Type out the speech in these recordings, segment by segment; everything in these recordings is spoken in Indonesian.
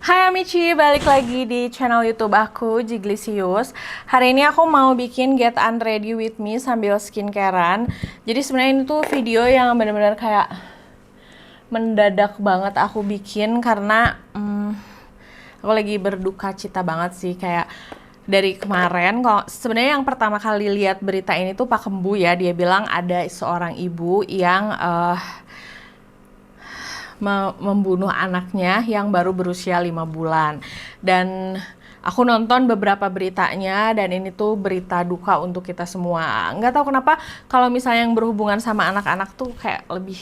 Hai Amici, balik lagi di channel YouTube aku, Jiglisius. Hari ini aku mau bikin Get Unready with Me sambil skincarean. Jadi sebenarnya ini tuh video yang benar-benar kayak mendadak banget aku bikin karena aku lagi berduka cita banget sih, kayak dari kemarin. Kalau sebenarnya yang pertama kali lihat berita ini tuh Pak Kembu ya, dia bilang ada seorang ibu yang membunuh anaknya yang baru berusia 5 bulan. Dan aku nonton beberapa beritanya dan ini tuh berita duka untuk kita semua. Nggak tahu kenapa kalau misalnya yang berhubungan sama anak-anak tuh kayak lebih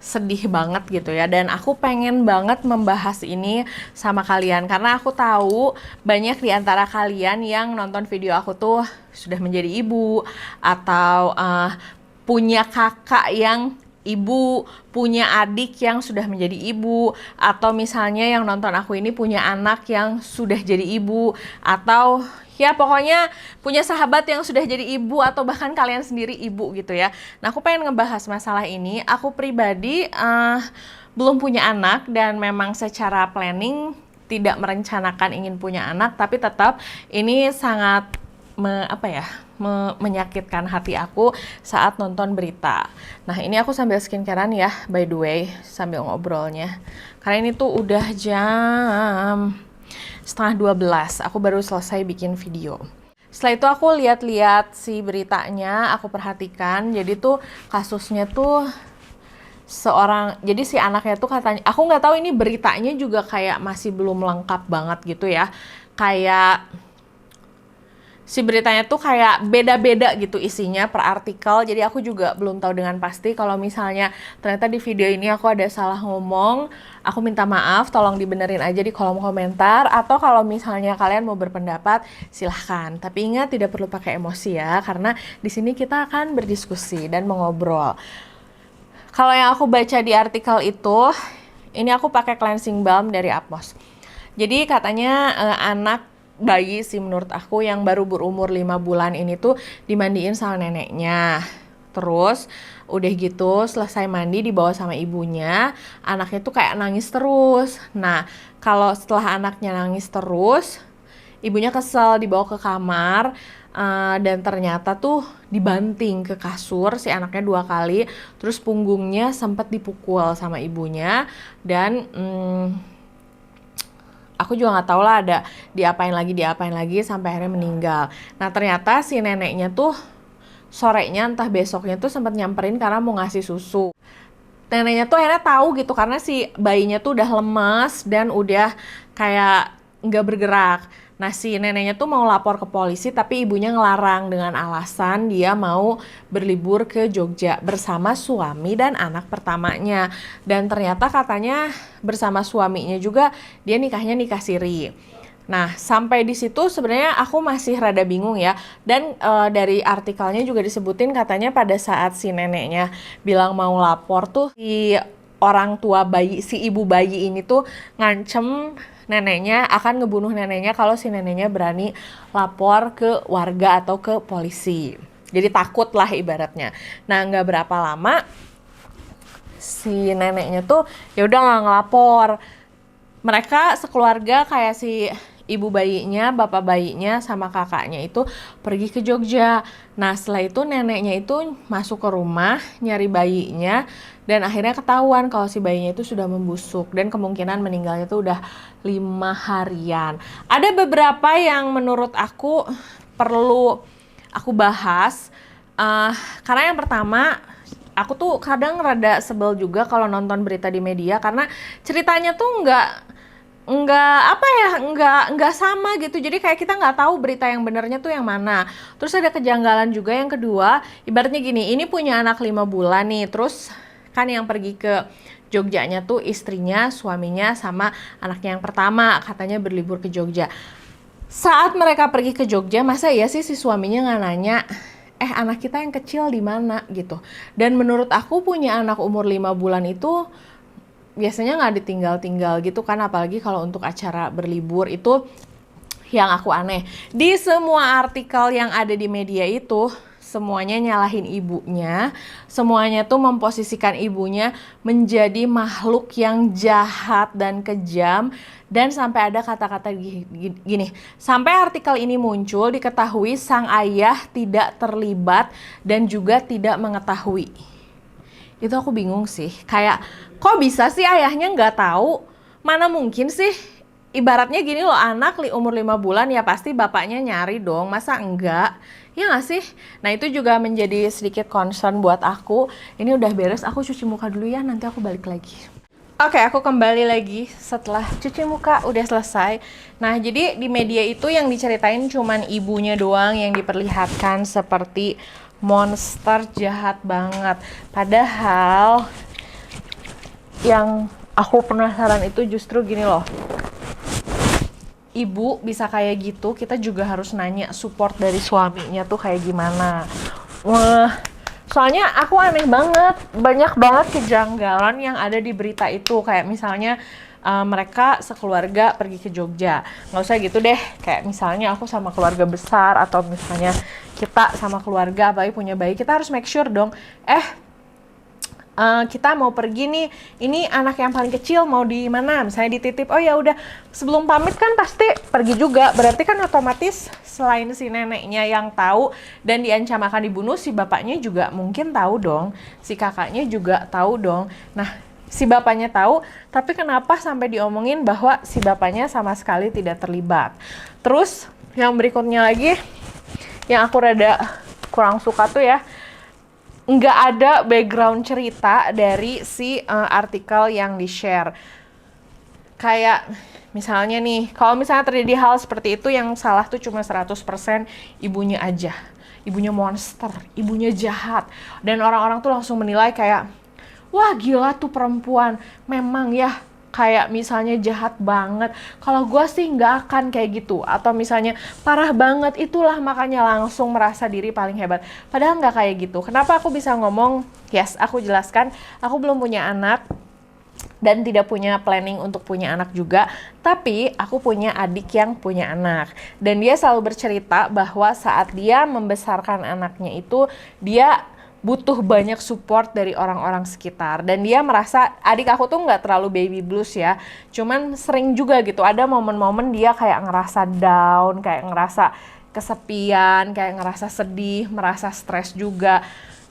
sedih banget gitu ya. Dan aku pengen banget membahas ini sama kalian karena aku tahu banyak di antara kalian yang nonton video aku tuh sudah menjadi ibu atau punya kakak yang ibu, punya adik yang sudah menjadi ibu, atau misalnya yang nonton aku ini punya anak yang sudah jadi ibu, atau ya pokoknya punya sahabat yang sudah jadi ibu, atau bahkan kalian sendiri ibu gitu ya. Nah, aku pengen ngebahas masalah ini. Aku pribadi belum punya anak dan memang secara planning tidak merencanakan ingin punya anak, tapi tetap ini sangat menyakitkan hati aku saat nonton berita. Nah, ini aku sambil skincarean ya, by the way, sambil ngobrolnya. Karena ini tuh udah jam 11:30, aku baru selesai bikin video. Setelah itu aku lihat-lihat si beritanya, aku perhatikan. Jadi tuh kasusnya tuh jadi si anaknya tuh katanya, aku nggak tahu ini beritanya juga kayak masih belum lengkap banget gitu ya. Kayak si beritanya tuh kayak beda-beda gitu isinya per artikel, jadi aku juga belum tahu dengan pasti. Kalau misalnya ternyata di video ini aku ada salah ngomong, aku minta maaf, tolong dibenerin aja di kolom komentar. Atau kalau misalnya kalian mau berpendapat, silahkan. Tapi ingat, tidak perlu pakai emosi ya, karena di sini kita akan berdiskusi dan mengobrol. Kalau yang aku baca di artikel itu, ini aku pakai cleansing balm dari Apmos. Jadi katanya anak bayi sih menurut aku yang baru berumur 5 bulan ini tuh dimandiin sama neneknya. Terus udah gitu selesai mandi dibawa sama ibunya, anaknya tuh kayak nangis terus. Nah, kalau setelah anaknya nangis terus, ibunya kesel, dibawa ke kamar, dan ternyata tuh dibanting ke kasur si anaknya 2 kali. Terus punggungnya sempat dipukul sama ibunya dan aku juga nggak tahu lah ada diapain lagi sampai akhirnya meninggal. Nah, ternyata si neneknya tuh sorenya entah besoknya tuh sempat nyamperin karena mau ngasih susu. Neneknya tuh akhirnya tahu gitu karena si bayinya tuh udah lemas dan udah kayak nggak bergerak. Nah, si neneknya tuh mau lapor ke polisi tapi ibunya ngelarang dengan alasan dia mau berlibur ke Jogja bersama suami dan anak pertamanya. Dan ternyata katanya bersama suaminya juga dia nikahnya nikah siri. Nah, sampai di situ sebenarnya aku masih rada bingung ya. Dan dari artikelnya juga disebutin katanya pada saat si neneknya bilang mau lapor tuh si orang tua bayi, si ibu bayi ini tuh ngancem neneknya akan ngebunuh neneknya kalau si neneknya berani lapor ke warga atau ke polisi. Jadi takut lah ibaratnya. Nah, nggak berapa lama si neneknya tuh ya udah nggak ngelapor. Mereka sekeluarga kayak si ibu bayinya, bapak bayinya, sama kakaknya itu pergi ke Jogja. Nah, setelah itu neneknya itu masuk ke rumah nyari bayinya dan akhirnya ketahuan kalau si bayinya itu sudah membusuk dan kemungkinan meninggalnya itu udah 5 harian. Ada beberapa yang menurut aku perlu aku bahas, karena yang pertama, aku tuh kadang rada sebel juga kalau nonton berita di media karena ceritanya tuh nggak sama gitu. Jadi kayak kita nggak tahu berita yang benernya tuh yang mana. Terus ada kejanggalan juga. Yang kedua, ibaratnya gini, ini punya anak 5 bulan nih, terus kan yang pergi ke Jogjanya tuh istrinya, suaminya, sama anaknya yang pertama katanya berlibur ke Jogja. Saat mereka pergi ke Jogja, masa ya sih si suaminya nggak nanya, anak kita yang kecil di mana gitu. Dan menurut aku punya anak umur 5 bulan itu biasanya nggak ditinggal-tinggal gitu kan, apalagi kalau untuk acara berlibur. Itu yang aku aneh. Di semua artikel yang ada di media itu semuanya nyalahin ibunya, semuanya tuh memposisikan ibunya menjadi makhluk yang jahat dan kejam, dan sampai ada kata-kata gini, sampai artikel ini muncul diketahui sang ayah tidak terlibat dan juga tidak mengetahui. Itu aku bingung sih, kayak kok bisa sih ayahnya nggak tahu? Mana mungkin sih? Ibaratnya gini loh, anak umur 5 bulan ya pasti bapaknya nyari dong, masa enggak? Ya nggak sih? Nah itu juga menjadi sedikit concern buat aku. Ini udah beres, aku cuci muka dulu ya, nanti aku balik lagi. Oke, aku kembali lagi setelah cuci muka udah selesai. Nah, jadi di media itu yang diceritain cuman ibunya doang yang diperlihatkan seperti monster jahat banget. Padahal yang aku penasaran itu justru gini loh. Ibu bisa kayak gitu, kita juga harus nanya support dari suaminya tuh kayak gimana. Wah, soalnya aku aneh banget, banyak banget kejanggalan yang ada di berita itu. Kayak misalnya mereka sekeluarga pergi ke Jogja, nggak usah gitu deh, kayak misalnya aku sama keluarga besar, atau misalnya kita sama keluarga apalagi punya bayi, kita harus make sure dong, kita mau pergi nih, ini anak yang paling kecil mau di mana, misalnya dititip, oh ya udah sebelum pamit kan pasti pergi juga, berarti kan otomatis selain si neneknya yang tahu dan diancam akan dibunuh, si bapaknya juga mungkin tahu dong, si kakaknya juga tahu dong. Nah, si bapaknya tahu, tapi kenapa sampai diomongin bahwa si bapaknya sama sekali tidak terlibat. Terus yang berikutnya lagi, yang aku rada kurang suka tuh ya, nggak ada background cerita dari si artikel yang di-share. Kayak misalnya nih, kalau misalnya terjadi hal seperti itu, yang salah tuh cuma 100% ibunya aja. Ibunya monster, ibunya jahat. Dan orang-orang tuh langsung menilai kayak, wah gila tuh perempuan, memang ya kayak misalnya jahat banget, kalau gue sih nggak akan kayak gitu, atau misalnya parah banget, itulah makanya langsung merasa diri paling hebat, padahal nggak kayak gitu. Kenapa aku bisa ngomong, yes, aku jelaskan, aku belum punya anak dan tidak punya planning untuk punya anak juga, tapi aku punya adik yang punya anak, dan dia selalu bercerita bahwa saat dia membesarkan anaknya itu, dia butuh banyak support dari orang-orang sekitar, dan dia merasa adik aku tuh nggak terlalu baby blues ya, cuman sering juga gitu ada momen-momen dia kayak ngerasa down, kayak ngerasa kesepian, kayak ngerasa sedih, merasa stres juga.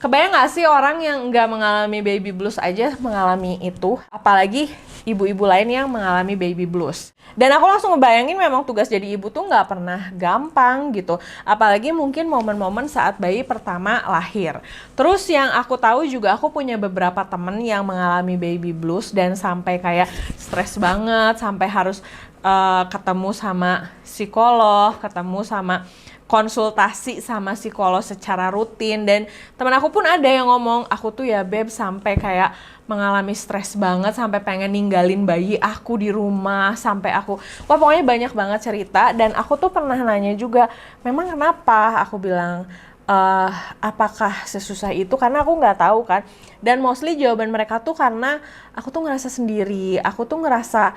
Kebayang gak sih orang yang nggak mengalami baby blues aja mengalami itu, apalagi ibu-ibu lain yang mengalami baby blues. Dan aku langsung ngebayangin memang tugas jadi ibu tuh nggak pernah gampang gitu, apalagi mungkin momen-momen saat bayi pertama lahir. Terus yang aku tahu juga, aku punya beberapa temen yang mengalami baby blues dan sampai kayak stres banget, sampai harus ketemu sama psikolog, ketemu sama konsultasi sama psikolog secara rutin. Dan teman aku pun ada yang ngomong, aku tuh ya beb sampai kayak mengalami stres banget, sampai pengen ninggalin bayi aku di rumah, sampai aku, wah pokoknya banyak banget cerita. Dan aku tuh pernah nanya juga, memang kenapa? Aku bilang, apakah sesusah itu? Karena aku nggak tahu kan. Dan mostly jawaban mereka tuh karena aku tuh ngerasa sendiri, aku tuh ngerasa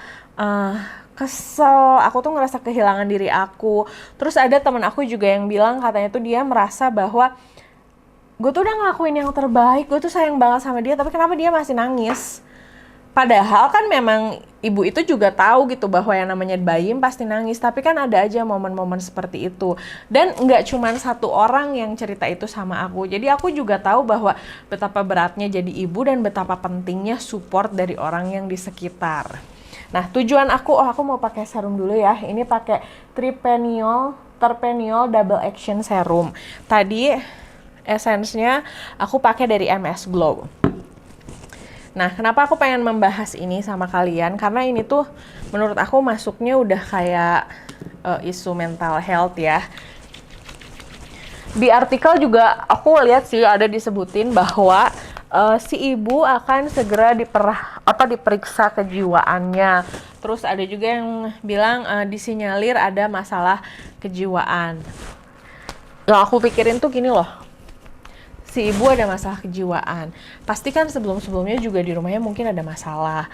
kesel, aku tuh ngerasa kehilangan diri aku. Terus ada temen aku juga yang bilang katanya tuh dia merasa bahwa gue tuh udah ngelakuin yang terbaik, gue tuh sayang banget sama dia, tapi kenapa dia masih nangis? Padahal kan memang ibu itu juga tahu gitu bahwa yang namanya bayi pasti nangis, tapi kan ada aja momen-momen seperti itu. Dan nggak cuma satu orang yang cerita itu sama aku, jadi aku juga tahu bahwa betapa beratnya jadi ibu dan betapa pentingnya support dari orang yang di sekitar. Nah, tujuan aku, aku mau pakai serum dulu ya. Ini pakai Terpeniol Double Action Serum. Tadi essence-nya aku pakai dari MS Glow. Nah, kenapa aku pengen membahas ini sama kalian? Karena ini tuh menurut aku masuknya udah kayak isu mental health ya. Di artikel juga aku lihat sih ada disebutin bahwa si ibu akan segera diperiksa kejiwaannya. Terus ada juga yang bilang disinyalir ada masalah kejiwaan. Yang aku pikirin tuh gini loh, si ibu ada masalah kejiwaan, pasti kan sebelum-sebelumnya juga di rumahnya mungkin ada masalah.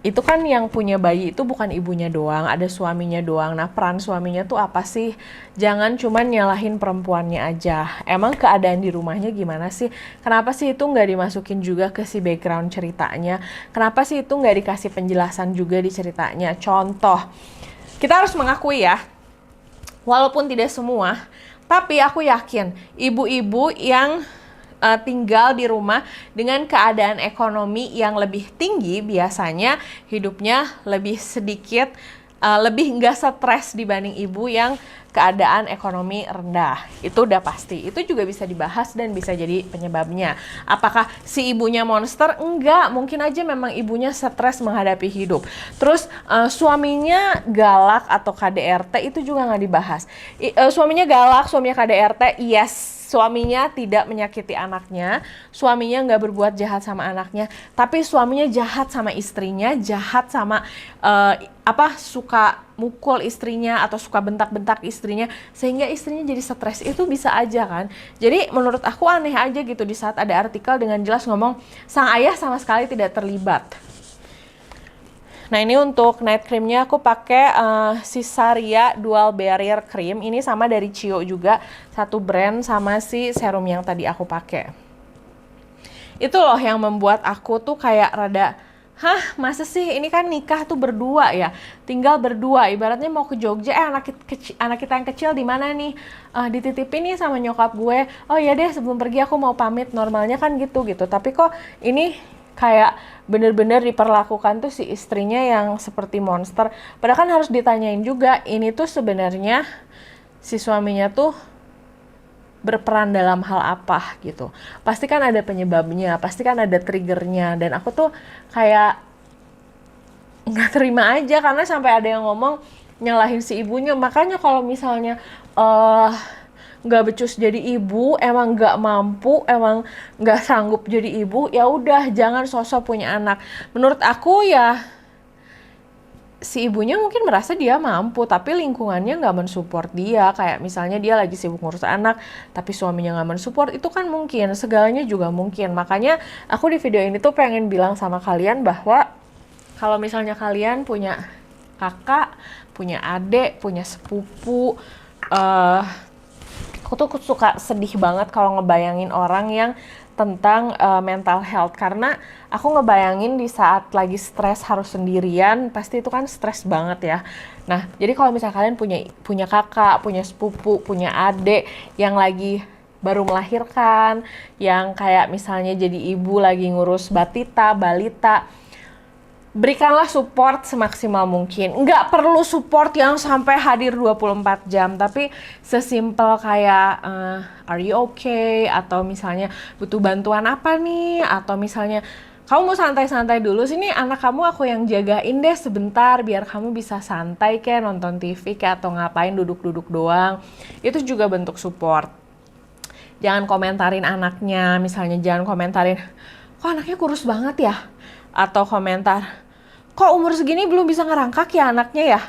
itu kan yang punya bayi itu bukan ibunya doang, ada suaminya doang. Nah, peran suaminya tuh apa sih? Jangan cuman nyalahin perempuannya aja. Emang keadaan di rumahnya gimana sih? Kenapa sih itu nggak dimasukin juga ke si background ceritanya? Kenapa sih itu nggak dikasih penjelasan juga di ceritanya? Contoh, kita harus mengakui ya, walaupun tidak semua, tapi aku yakin ibu-ibu yang tinggal di rumah dengan keadaan ekonomi yang lebih tinggi biasanya hidupnya lebih sedikit lebih nggak stres dibanding ibu yang keadaan ekonomi rendah. Itu udah pasti. Itu juga bisa dibahas dan bisa jadi penyebabnya. Apakah si ibunya monster? Enggak, mungkin aja memang ibunya stres menghadapi hidup. Terus suaminya galak atau KDRT itu juga nggak dibahas. Suaminya galak, suaminya KDRT, yes. Suaminya tidak menyakiti anaknya, suaminya nggak berbuat jahat sama anaknya, tapi suaminya jahat sama istrinya, jahat sama suka mukul istrinya atau suka bentak-bentak istrinya, sehingga istrinya jadi stres. Itu bisa aja kan. Jadi menurut aku aneh aja gitu di saat ada artikel dengan jelas ngomong sang ayah sama sekali tidak terlibat. Nah, ini untuk night creamnya aku pakai Sisaria Dual Barrier Cream. Ini sama dari Cio juga, satu brand sama si serum yang tadi aku pakai. Itu loh yang membuat aku tuh kayak rada, hah, masa sih ini kan nikah tuh berdua ya, tinggal berdua. Ibaratnya mau ke Jogja, anak kita yang kecil di mana nih? Dititipin nih sama nyokap gue. Oh iya deh, sebelum pergi aku mau pamit. Normalnya kan gitu. Tapi kok ini kayak bener-bener diperlakukan tuh si istrinya yang seperti monster. Padahal kan harus ditanyain juga, ini tuh sebenarnya si suaminya tuh berperan dalam hal apa gitu. Pasti kan ada penyebabnya, pasti kan ada triggernya. Dan aku tuh kayak nggak terima aja karena sampai ada yang ngomong nyalahin si ibunya. Makanya kalau misalnya nggak becus jadi ibu, emang nggak mampu, emang nggak sanggup jadi ibu, ya udah jangan sosok punya anak. Menurut aku ya si ibunya mungkin merasa dia mampu, tapi lingkungannya nggak mensupport dia. Kayak misalnya dia lagi sibuk ngurus anak, tapi suaminya nggak mensupport, itu kan mungkin, segalanya juga mungkin. Makanya aku di video ini tuh pengen bilang sama kalian bahwa kalau misalnya kalian punya kakak, punya adik, punya sepupu, aku tuh suka sedih banget kalau ngebayangin orang yang tentang mental health, karena aku ngebayangin di saat lagi stres harus sendirian, pasti itu kan stres banget ya. Nah, jadi kalau misalnya kalian punya kakak, punya sepupu, punya adik yang lagi baru melahirkan, yang kayak misalnya jadi ibu lagi ngurus balita, berikanlah support semaksimal mungkin. Nggak perlu support yang sampai hadir 24 jam, tapi sesimpel kayak are you okay? Atau misalnya butuh bantuan apa nih? Atau misalnya kamu mau santai-santai dulu, sini anak kamu aku yang jagain deh sebentar biar kamu bisa santai kayak nonton TV kayak atau ngapain duduk-duduk doang. Itu juga bentuk support. Jangan komentarin anaknya, misalnya jangan komentarin, kok anaknya kurus banget ya? Atau komentar, kok umur segini belum bisa ngerangkak ya anaknya ya?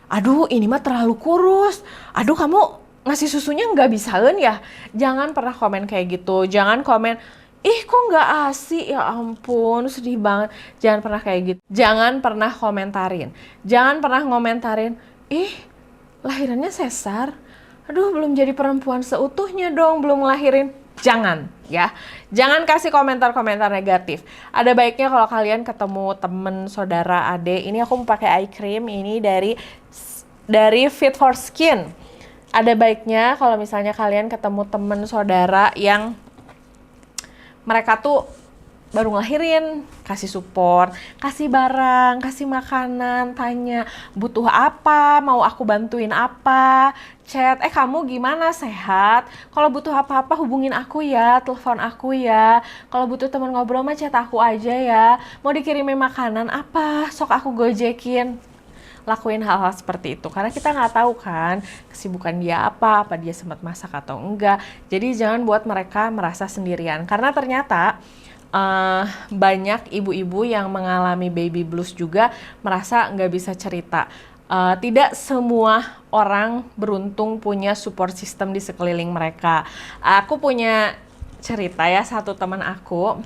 Aduh, ini mah terlalu kurus. Aduh, kamu ngasih susunya nggak bisain ya? Jangan pernah komen kayak gitu. Jangan komen, ih kok nggak ASI, ya ampun sedih banget. Jangan pernah kayak gitu. Jangan pernah komentarin. Jangan pernah ngomentarin, ih lahirannya sesar. Aduh, belum jadi perempuan seutuhnya dong, belum ngelahirin. Jangan ya, jangan kasih komentar-komentar negatif. Ada baiknya kalau kalian ketemu temen, saudara, adik, ini aku mau pakai eye cream ini dari Fit for Skin. Ada baiknya kalau misalnya kalian ketemu temen, saudara yang mereka tuh baru ngelahirin, kasih support, kasih barang, kasih makanan, tanya butuh apa, mau aku bantuin apa, chat, kamu gimana, sehat? Kalau butuh apa-apa hubungin aku ya, telepon aku ya. Kalau butuh teman ngobrol mah chat aku aja ya. Mau dikirimin makanan apa, sok aku gojekin. Lakuin hal-hal seperti itu, karena kita nggak tahu kan kesibukan dia apa dia sempat masak atau enggak. Jadi jangan buat mereka merasa sendirian, karena ternyata banyak ibu-ibu yang mengalami baby blues juga merasa nggak bisa cerita. Tidak semua orang beruntung punya support system di sekeliling mereka. Aku punya cerita ya, satu teman aku,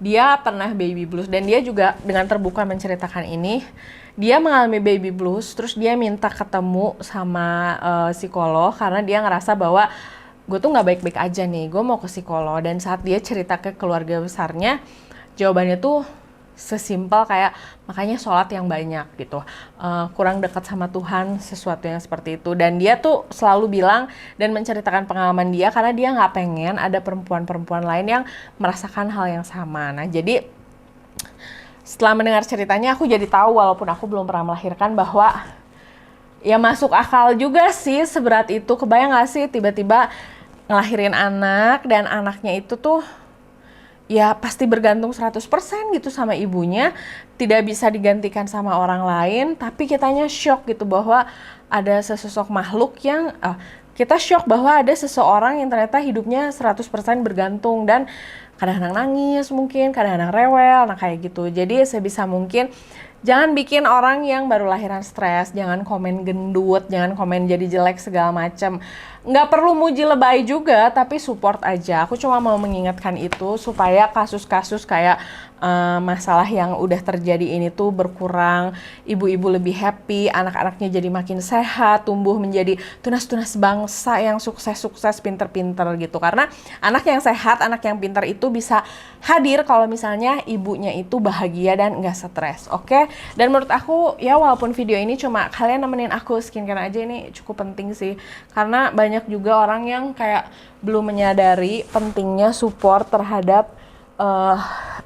dia pernah baby blues dan dia juga dengan terbuka menceritakan ini. Dia mengalami baby blues, terus dia minta ketemu sama psikolog karena dia ngerasa bahwa gue tuh nggak baik-baik aja nih, gue mau ke psikolog. Dan saat dia cerita ke keluarga besarnya, jawabannya tuh sesimpel kayak makanya sholat yang banyak gitu, kurang dekat sama Tuhan, sesuatu yang seperti itu. Dan dia tuh selalu bilang dan menceritakan pengalaman dia karena dia nggak pengen ada perempuan-perempuan lain yang merasakan hal yang sama. Nah jadi setelah mendengar ceritanya aku jadi tahu, walaupun aku belum pernah melahirkan, bahwa ya masuk akal juga sih seberat itu. Kebayang gak sih tiba-tiba ngelahirin anak dan anaknya itu tuh ya pasti bergantung 100% gitu sama ibunya, tidak bisa digantikan sama orang lain, tapi kitanya shock gitu bahwa ada sesosok makhluk yang kita shock bahwa ada seseorang yang ternyata hidupnya 100% bergantung dan kadang-kadang nangis mungkin, kadang-kadang rewel, nah kayak gitu. Jadi sebisa mungkin jangan bikin orang yang baru lahiran stres, jangan komen gendut, jangan komen jadi jelek segala macam. Nggak perlu muji lebay juga, tapi support aja. Aku cuma mau mengingatkan itu supaya kasus-kasus kayak masalah yang udah terjadi ini tuh berkurang, ibu-ibu lebih happy, anak-anaknya jadi makin sehat, tumbuh menjadi tunas-tunas bangsa yang sukses-sukses, pinter-pinter gitu. Karena anak yang sehat, anak yang pinter itu bisa hadir kalau misalnya ibunya itu bahagia dan nggak stres, oke? Dan menurut aku ya walaupun video ini cuma kalian nemenin aku skincare aja, ini cukup penting sih. Karena banyak juga orang yang kayak belum menyadari pentingnya support terhadap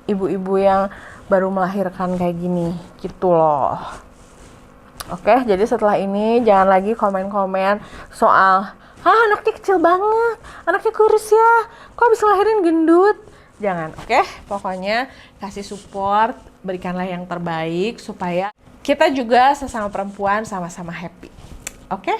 ibu-ibu yang baru melahirkan kayak gini gitu loh. Oke, jadi setelah ini jangan lagi komen-komen soal anaknya kecil banget, anaknya kurus ya, kok habis lahirin gendut. Jangan, oke? Pokoknya kasih support, berikanlah yang terbaik supaya kita juga sesama perempuan sama-sama happy. Oke?